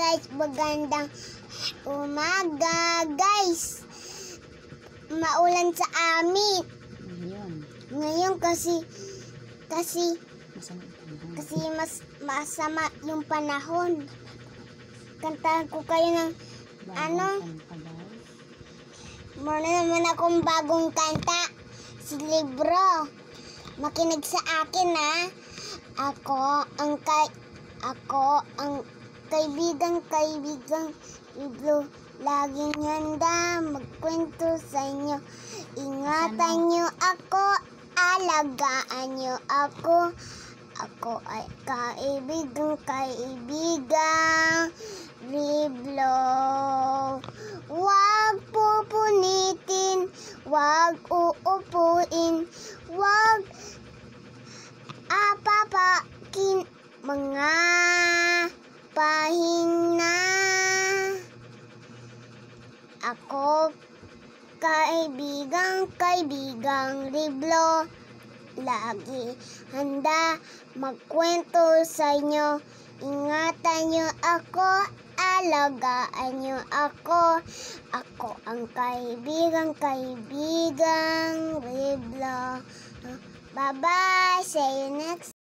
guys, magandang umaga guys. Maulan sa amin. Ngayon kasi masama yung panahon. Kantahan ko kayo ng Meron naman akong bagong kanta. Si Libro. Makinig sa akin ha. Ako ang kaibigang Libro. Laging handa magkwento sa inyo. Ingatan nyo ako, alagaan nyo ako. Ako ay kaibigang Libro. Huwag pupunitin, huwag uupuin, huwag apapakin mga pahina. Ako kaibigang Libro. Lagi handa magkwento sa inyo. Ingatan nyo ako, alagaan nyo ako. Ako ang kaibigang Libro. Bye-bye. See you next